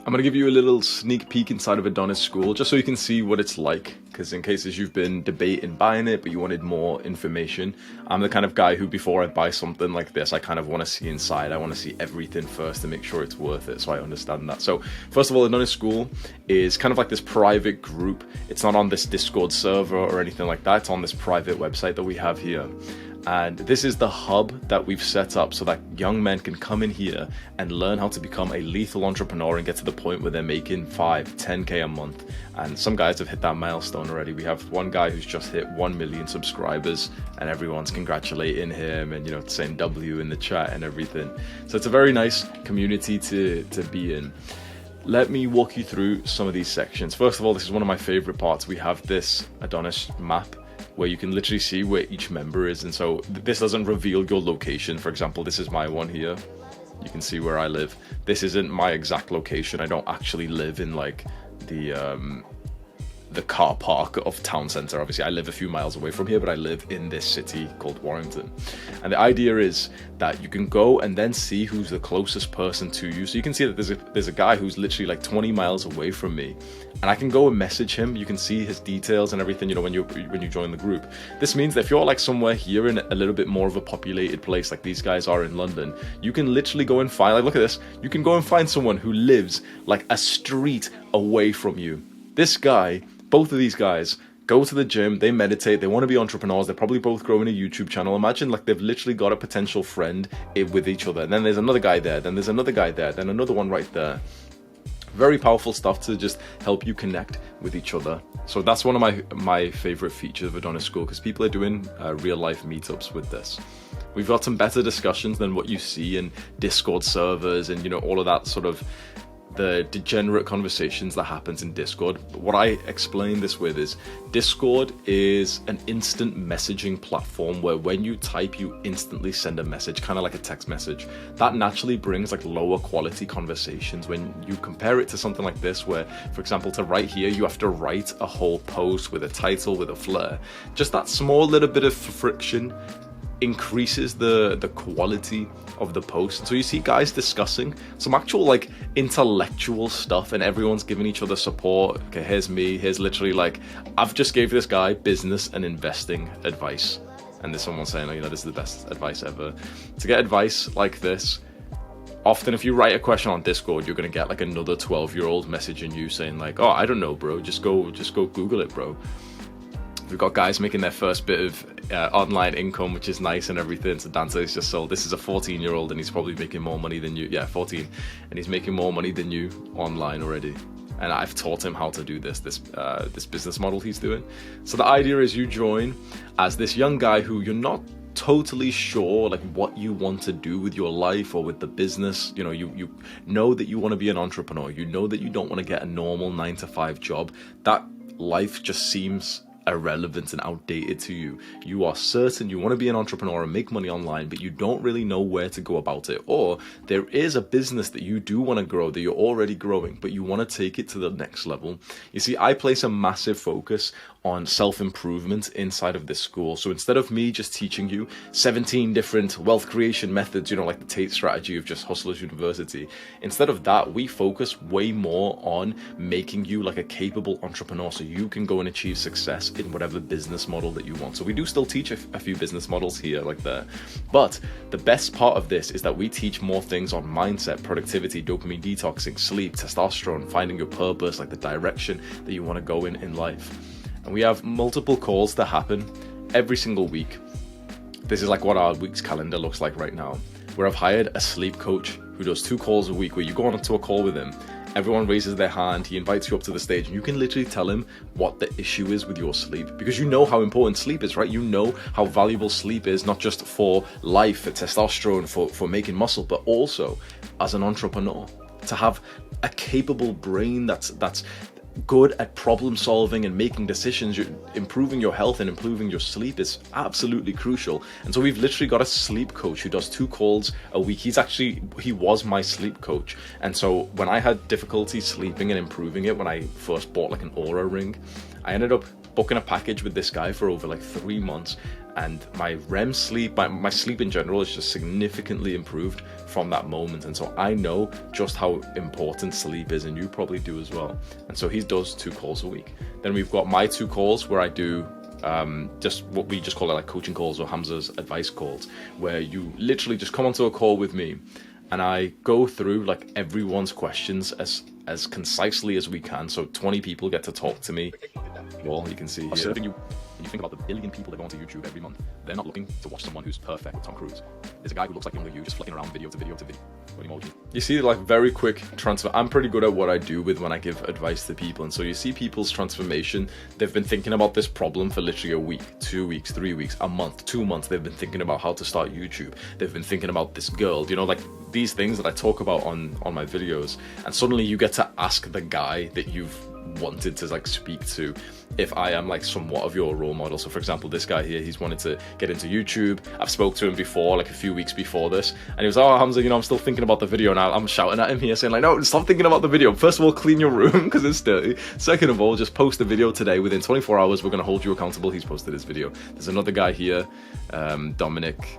I'm going to give you a little sneak peek inside of Adonis School, just so you can see what it's like, because in cases you've been debating buying it, but you wanted more information, I'm the kind of guy who, before I buy something like this, I kind of want to see inside. I want to see everything first to make sure it's worth it, so I understand that. So, first of all, Adonis School is kind of like this private group. It's not on this Discord server or anything like that. It's on this private website that we have here. And this is the hub that we've set up so that young men can come in here and learn how to become a lethal entrepreneur and get to the point where they're making 5, 10K a month. And some guys have hit that milestone already. We have one guy who's just hit 1 million subscribers and everyone's congratulating him and, saying W in the chat and everything. So it's a very nice community to be in. Let me walk you through some of these sections. First of all, this is one of my favorite parts. We have this Adonis map where you can literally see where each member is, and so this doesn't reveal your location. For example, this is my one here. You can see where I live. This isn't my exact location. I don't actually live in like the car park of town center. Obviously, I live a few miles away from here, but I live in this city called Warrington. And the idea is that you can go and then see who's the closest person to you. So you can see that there's a guy who's literally like 20 miles away from me, and I can go and message him. You can see his details and everything, when you join the group. This means that if you're like somewhere here in a little bit more of a populated place, like these guys are in London, you can literally go and find, like, look at this, you can go and find someone who lives like a street away from you. This guy, both of these guys, go to the gym, they meditate, they want to be entrepreneurs, they're probably both growing a YouTube channel. Imagine like they've literally got a potential friend with each other. And then there's another guy there, then there's another guy there, then another one right there. Very powerful stuff to just help you connect with each other. So that's one of my favorite features of Adonis School, because people are doing real life meetups with this. We've got some better discussions than what you see in Discord servers and all of that sort of the degenerate conversations that happens in Discord. But what I explain this with is Discord is an instant messaging platform where when you type, you instantly send a message, kind of like a text message. That naturally brings like lower quality conversations. When you compare it to something like this, where, for example, to write here, you have to write a whole post with a title, with a flair. Just that small little bit of friction increases the quality of the post. So you see guys discussing some actual like intellectual stuff and everyone's giving each other support. Okay, here's me, here's literally like, I've just gave this guy business and investing advice, and there's someone saying, this is the best advice ever. To get advice like this, often if you write a question on Discord, you're gonna get like another 12-year-old messaging you saying like, oh, I don't know, bro, just go Google it, bro. We've got guys making their first bit of online income, which is nice and everything. So Dante is just sold. This is a 14-year-old and he's probably making more money than you. Yeah, 14. And he's making more money than you online already. And I've taught him how to do this business model he's doing. So the idea is you join as this young guy who you're not totally sure like what you want to do with your life or with the business. You know that you want to be an entrepreneur. You know that you don't want to get a normal 9-to-5 job. That life just seems irrelevant and outdated to you. You are certain you want to be an entrepreneur and make money online, but you don't really know where to go about it. Or there is a business that you do want to grow, that you're already growing, but you want to take it to the next level. You see, I place a massive focus on self-improvement inside of this school. So instead of me just teaching you 17 different wealth creation methods, like the Tate strategy of just Hustlers University, instead of that, we focus way more on making you like a capable entrepreneur so you can go and achieve success in whatever business model that you want. So we do still teach a few business models here like that. But the best part of this is that we teach more things on mindset, productivity, dopamine detoxing, sleep, testosterone, finding your purpose, like the direction that you want to go in life. And we have multiple calls that happen every single week. This is like what our week's calendar looks like right now, where I've hired a sleep coach who does 2 calls a week, where you go on to a call with him, everyone raises their hand, he invites you up to the stage, and you can literally tell him what the issue is with your sleep, because you know how important sleep is, right? You know how valuable sleep is, not just for life, for testosterone, for making muscle, but also as an entrepreneur, to have a capable brain that's good at problem solving and making decisions. Improving your health and improving your sleep is absolutely crucial. And so we've literally got a sleep coach who does 2 calls a week. He was my sleep coach. And so when I had difficulty sleeping and improving it, when I first bought like an Aura ring, I ended up booking a package with this guy for over like 3 months, and my REM sleep, my sleep in general is just significantly improved from that moment. And so I know just how important sleep is, and you probably do as well. And so he does 2 calls a week. Then we've got my 2 calls where I do just what we just call it like coaching calls, or Hamza's advice calls, where you literally just come onto a call with me and I go through like everyone's questions as concisely as we can. So 20 people get to talk to me. Well, you can see here. You think about the billion people that go onto YouTube every month. They're not looking to watch someone who's perfect with Tom Cruise. There's a guy who looks like younger you, just flicking around video to video to video. You see, like, very quick transfer. I'm pretty good at what I do with when I give advice to people. And so you see people's transformation. They've been thinking about this problem for literally a week, 2 weeks, 3 weeks, a month, 2 months. They've been thinking about how to start YouTube. They've been thinking about this girl, you know, like these things that I talk about on my videos. And suddenly you get to ask the guy that you've wanted to like speak to if I am like somewhat of your role model. So for example, this guy here, he's wanted to get into YouTube. I've spoke to him before, like a few weeks before this, and he was, oh Hamza, you know, I'm still thinking about the video. Now I'm shouting at him here saying like, no, stop thinking about the video. First of all, clean your room because it's dirty. Second of all, just post the video today. Within 24 hours we're going to hold you accountable. He's posted his video. There's another guy here, Dominic.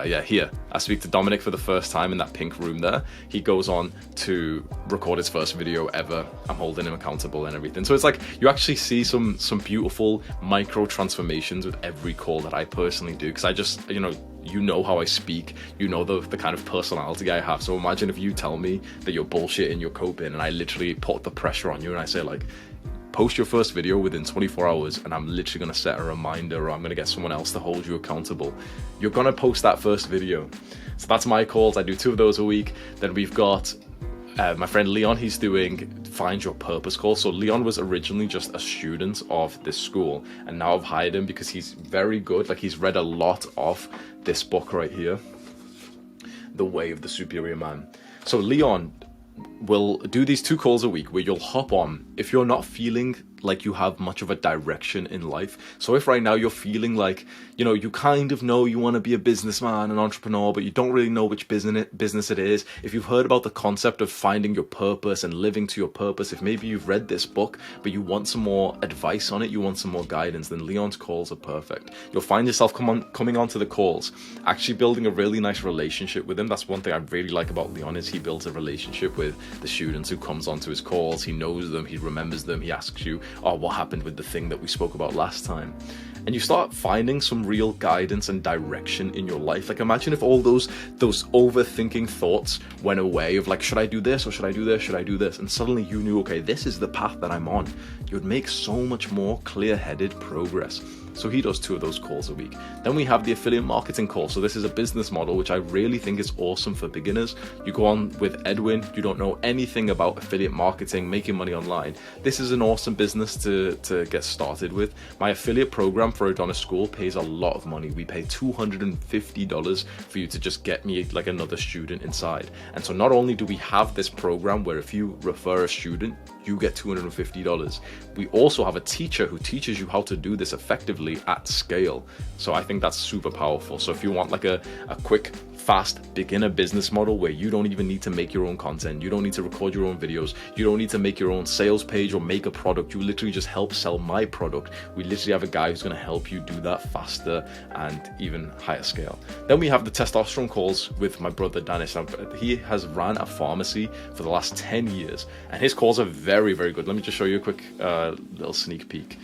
Here I speak to Dominic for the first time in that pink room there. He goes on to record his first video ever. I'm holding him accountable and everything. So it's like you actually see some beautiful micro transformations with every call that I personally do, because I just, you know how I speak, you know the kind of personality I have. So imagine if you tell me that you're bullshitting, you're coping, and I literally put the pressure on you and I say like, post your first video within 24 hours and I'm literally going to set a reminder, or I'm going to get someone else to hold you accountable. You're going to post that first video. So that's my calls. I do 2 of those a week. Then we've got my friend Leon. He's doing Find Your Purpose calls. So Leon was originally just a student of this school, and now I've hired him because he's very good. Like, he's read a lot of this book right here, The Way of the Superior Man. So Leon will do these 2 calls a week where you'll hop on if you're not feeling like you have much of a direction in life. So if right now you're feeling like, you know, you kind of know you want to be a businessman, an entrepreneur, but you don't really know which business it is. If you've heard about the concept of finding your purpose and living to your purpose, if maybe you've read this book, but you want some more advice on it, you want some more guidance, then Leon's calls are perfect. You'll find yourself coming onto the calls, actually building a really nice relationship with him. That's one thing I really like about Leon, is he builds a relationship with the students who comes onto his calls. He knows them, he remembers them, he asks you, oh, what happened with the thing that we spoke about last time? And you start finding some real guidance and direction in your life. Like, imagine if all those overthinking thoughts went away of like, should I do this or should I do this, should I do this? And suddenly you knew, okay, this is the path that I'm on. You would make so much more clear-headed progress. So he does 2 of those calls a week. Then we have the affiliate marketing call. So this is a business model which I really think is awesome for beginners. You go on with Edwin, you don't know anything about affiliate marketing, making money online. This is an awesome business to get started with. My affiliate program for Adonis School pays a lot of money. We pay $250 for you to just get me like another student inside. And so not only do we have this program where if you refer a student, you get $250, we also have a teacher who teaches you how to do this effectively at scale. So I think that's super powerful. So if you want like a quick, fast beginner business model where you don't even need to make your own content, you don't need to record your own videos, you don't need to make your own sales page or make a product, you literally just help sell my product. We literally have a guy who's going to help you do that faster and even higher scale. Then we have the testosterone calls with my brother Adonis. He has ran a pharmacy for the last 10 years and his calls are very, very good. Let me just show you a quick little sneak peek.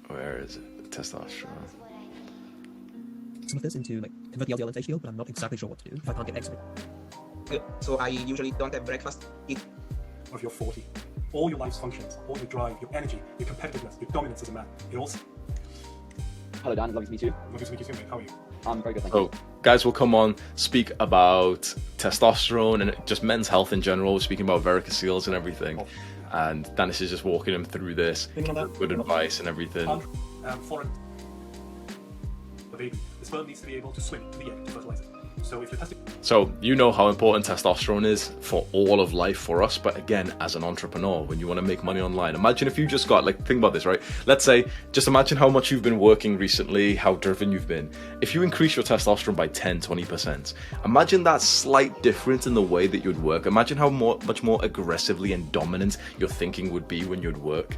Where is it? Testosterone. Some of this into like convert the LDL into HDL, but I'm not exactly sure what to do if I can't get X. Good. So I usually don't have breakfast. If you're 40, all your life's functions, all your drive, your energy, your competitiveness, your dominance as a man, it all. Hello Dan, lovely to meet you. Lovely to meet you too, mate. How are you? I'm very good, thank So you. guys will come on, speak about testosterone and just men's health in general, speaking about varicocele and everything. And Dennis is just walking him through this, good advice and everything. Foreign. The baby. The sperm needs to be able to swim to the egg to fertilize it. So if you're testing. So you know how important testosterone is for all of life for us, but again, as an entrepreneur, when you want to make money online, imagine if you just got, like, think about this, right? Let's say, just imagine how much you've been working recently, how driven you've been. If you increase your testosterone by 10-20%, imagine that slight difference in the way that you'd work. Imagine how much more aggressively and dominant your thinking would be when you'd work.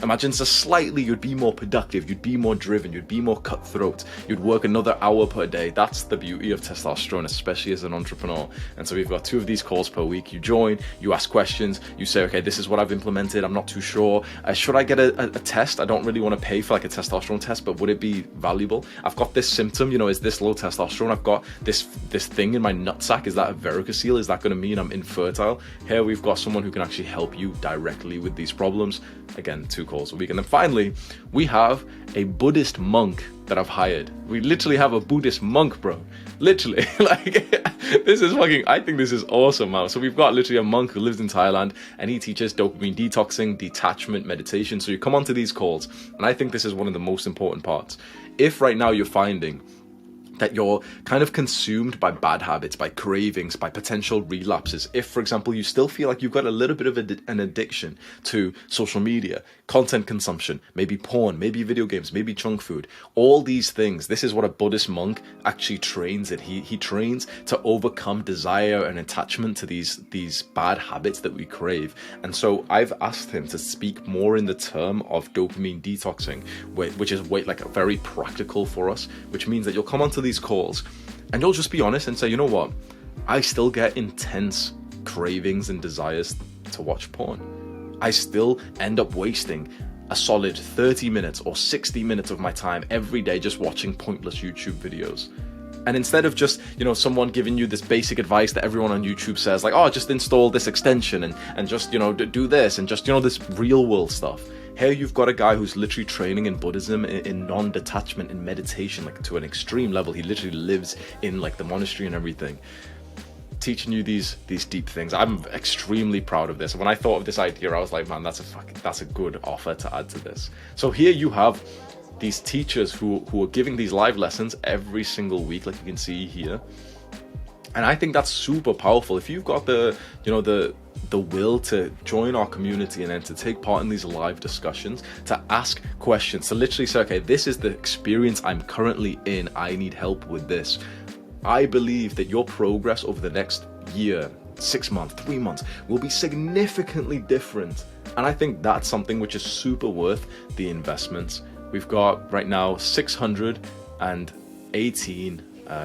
Imagine just slightly, you'd be more productive, you'd be more driven, you'd be more cutthroat, you'd work another hour per day. That's the beauty of testosterone, especially as an entrepreneur. And so we've got 2 of these calls per week. You join, you ask questions, you say, okay, this is what I've implemented, I'm not too sure. Should I get a test? I don't really want to pay for like a testosterone test, but would it be valuable? I've got this symptom, you know, is this low testosterone? I've got this thing in my nutsack. Is that a varicocele? Is that going to mean I'm infertile? Here we've got someone who can actually help you directly with these problems. Again, 2 calls a week. And then finally, we have a Buddhist monk that I've hired. We literally have a Buddhist monk, bro. Literally. Like, this is fucking, I think this is awesome, man. So we've got literally a monk who lives in Thailand, and he teaches dopamine detoxing, detachment, meditation. So you come onto these calls, and I think this is one of the most important parts. If right now you're finding that you're kind of consumed by bad habits, by cravings, by potential relapses. If, for example, you still feel like you've got a little bit of an addiction to social media, content consumption, maybe porn, maybe video games, maybe junk food, all these things, this is what a Buddhist monk actually trains in. He trains to overcome desire and attachment to these bad habits that we crave. And so I've asked him to speak more in the term of dopamine detoxing, which is like very practical for us, which means that you'll come onto these calls and you'll just be honest and say, you know what, I still get intense cravings and desires to watch porn. I still end up wasting a solid 30 minutes or 60 minutes of my time every day just watching pointless YouTube videos. And instead of just, you know, someone giving you this basic advice that everyone on YouTube says, like, oh, just install this extension and just, you know, do this and just, you know, this real world stuff. Here you've got a guy who's literally training in Buddhism, in non-detachment, in meditation, like to an extreme level. He literally lives in like the monastery and everything, teaching you these deep things. I'm extremely proud of this. When I thought of this idea, I was like, man, that's a good offer to add to this. So here you have these teachers who are giving these live lessons every single week, like you can see here. And I think that's super powerful. If you've got the will to join our community and then to take part in these live discussions, to ask questions, to literally say, okay, this is the experience I'm currently in, I need help with this. I believe that your progress over the next year, 6 months, 3 months will be significantly different. And I think that's something which is super worth the investment. We've got right now 618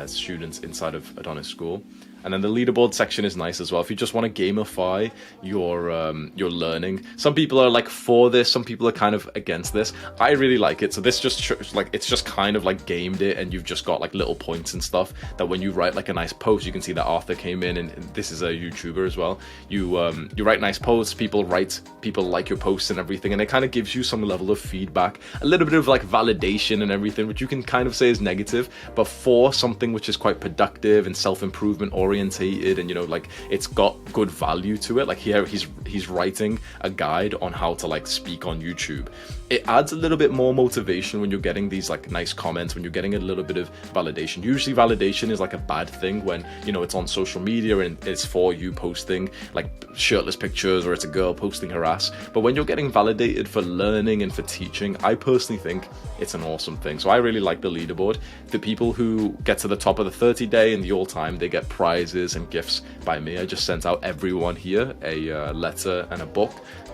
students inside of Adonis School. And then the leaderboard section is nice as well. If you just want to gamify your learning, some people are like for this, some people are kind of against this. I really like it. So this just like, it's just kind of like gamed it, and you've just got like little points and stuff that when you write like a nice post, you can see that Arthur came in, and this is a YouTuber as well. You write nice posts, people like your posts and everything, and it kind of gives you some level of feedback, a little bit of like validation and everything, which you can kind of say is negative, but for something which is quite productive and self-improvement orientated, and you know, like it's got good value to it. Like here he's writing a guide on how to like speak on YouTube. It adds a little bit more motivation when you're getting these like nice comments, when you're getting a little bit of validation. Usually validation is like a bad thing when, you know, it's on social media and it's for you posting like shirtless pictures, or it's a girl posting her ass. But when you're getting validated for learning and for teaching, I personally think it's an awesome thing. So I really like the leaderboard. The people who get to the top of the 30-day and the all-time, they get prizes and gifts by me. I just sent out everyone here a letter and a book.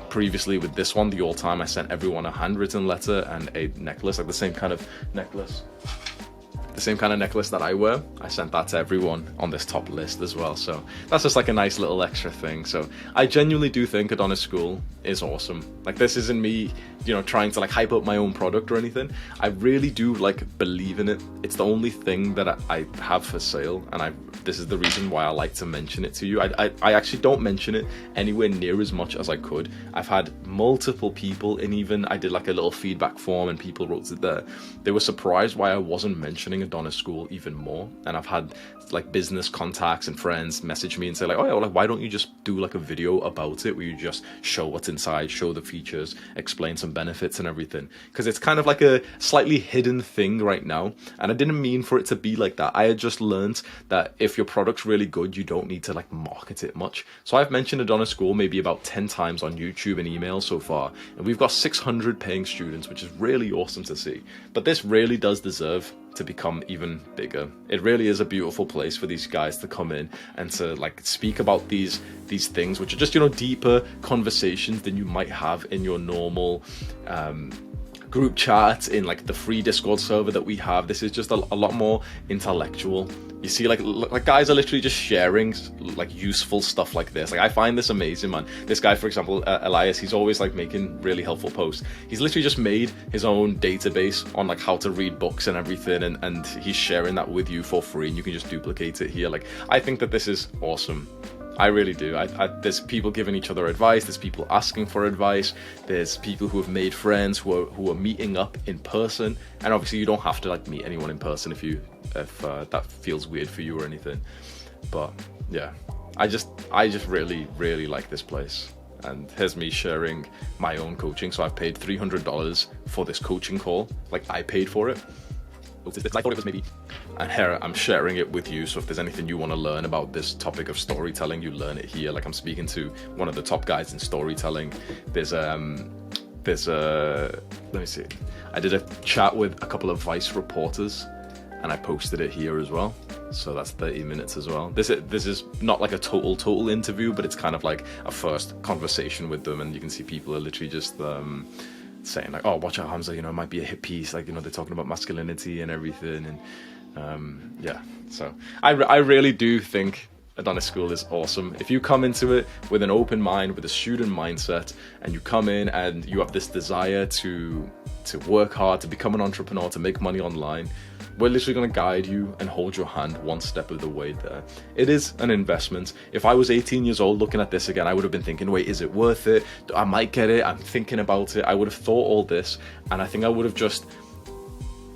Previously with this one, the all-time, I sent everyone a handwritten letter and a necklace, like the same kind of necklace that I wear. I sent that to everyone on this top list as well. So that's just like a nice little extra thing. So I genuinely do think Adonis School is awesome. Like, this isn't me, you know, trying to like hype up my own product or anything. I really do like believe in it. It's the only thing that I have for sale, and this is the reason why I like to mention it to you. I actually don't mention it anywhere near as much as I could. I've had multiple people, and even I did like a little feedback form and people wrote it there. They were surprised why I wasn't mentioning Adonis School even more. And I've had like business contacts and friends message me and say like, oh yeah, well, like, why don't you just do like a video about it where you just show what's inside, show the features, explain some benefits and everything, because it's kind of like a slightly hidden thing right now. And I didn't mean for it to be like that. I had just learned that if your product's really good, you don't need to like market it much. So I've mentioned Adonis School maybe about 10 times on YouTube and email so far, and we've got 600 paying students, which is really awesome to see. But this really does deserve to become even bigger. It really is a beautiful place for these guys to come in and to like speak about these things, which are just, you know, deeper conversations than you might have in your normal group chat in like the free Discord server that we have. This is just a lot more intellectual. You see, like guys are literally just sharing like useful stuff like this. Like, I find this amazing, man. This guy, for example, Elias, he's always like making really helpful posts. He's literally just made his own database on like how to read books and everything, and he's sharing that with you for free, and you can just duplicate it here. Like, I think that this is awesome. I really do. There's people giving each other advice. There's people asking for advice. There's people who have made friends who are meeting up in person. And obviously, you don't have to like meet anyone in person if that feels weird for you or anything. But yeah, I just really like this place. And here's me sharing my own coaching. So I've paid $300 for this coaching call. Like, I paid for it. I thought it was maybe. And here I'm sharing it with you, so if there's anything you want to learn about this topic of storytelling, you learn it here. Like, I'm speaking to one of the top guys in storytelling. There's let me see, I did a chat with a couple of Vice reporters, and I posted it here as well. So that's 30 minutes as well. This is not like a total interview, but it's kind of like a first conversation with them, and you can see people are literally just saying like, oh, watch out, Hamza, you know, it might be a hit piece, like, you know, they're talking about masculinity and everything. And yeah, so I really do think Adonis School is awesome. If you come into it with an open mind, with a student mindset, and you come in and you have this desire to work hard, to become an entrepreneur, to make money online, we're literally going to guide you and hold your hand one step of the way there. It is an investment. If I was 18 years old looking at this again, I would have been thinking, wait, is it worth it? I might get it. I'm thinking about it. I would have thought all this, and I think I would have just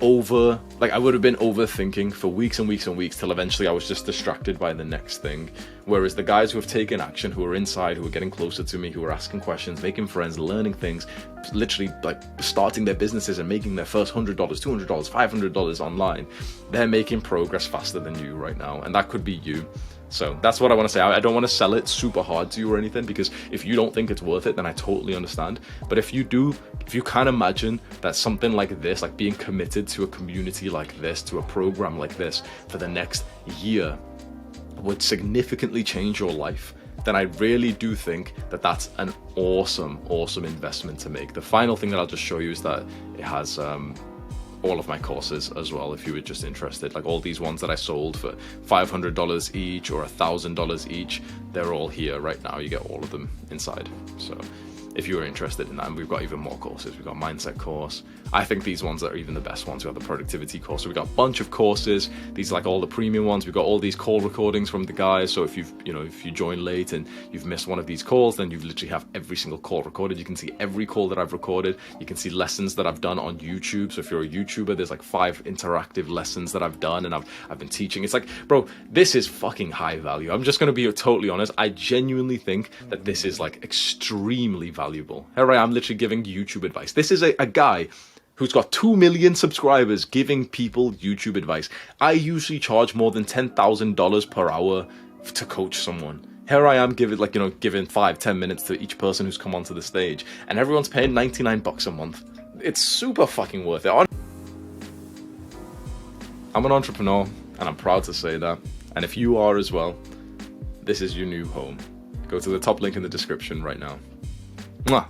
I would have been overthinking for weeks and weeks and weeks till eventually I was just distracted by the next thing. Whereas the guys who have taken action, who are inside, who are getting closer to me, who are asking questions, making friends, learning things, literally like starting their businesses and making their first $100, $200, $500 online, they're making progress faster than you right now. And that could be you. So that's what I want to say. I don't want to sell it super hard to you or anything, because if you don't think it's worth it, then I totally understand. But if you do, if you can imagine that something like this, like being committed to a community like this, to a program like this for the next year, would significantly change your life, then I really do think that that's an awesome investment to make. The final thing that I'll just show you is that it has all of my courses as well, if you were just interested. Like, all these ones that I sold for $500 each or $1,000 each, they're all here right now. You get all of them inside. So if you were interested in that, and we've got even more courses. We've got mindset course. I think these ones are even the best ones. We've got the productivity course. So we've got a bunch of courses. These are like all the premium ones. We've got all these call recordings from the guys. So if if you join late and you've missed one of these calls, then you literally have every single call recorded. You can see every call that I've recorded. You can see lessons that I've done on YouTube. So if you're a YouTuber, there's like 5 interactive lessons that I've done, and I've been teaching. It's like, bro, this is fucking high value. I'm just going to be totally honest. I genuinely think that this is like extremely valuable. Here I am literally giving YouTube advice. This is a guy who's got 2 million subscribers giving people YouTube advice. I usually charge more than $10,000 per hour to coach someone. Here I am giving 5-10 minutes to each person who's come onto the stage, and everyone's paying $99 a month. It's super fucking worth it. I'm an entrepreneur, and I'm proud to say that. And if you are as well, this is your new home. Go to the top link in the description right now. Mwah.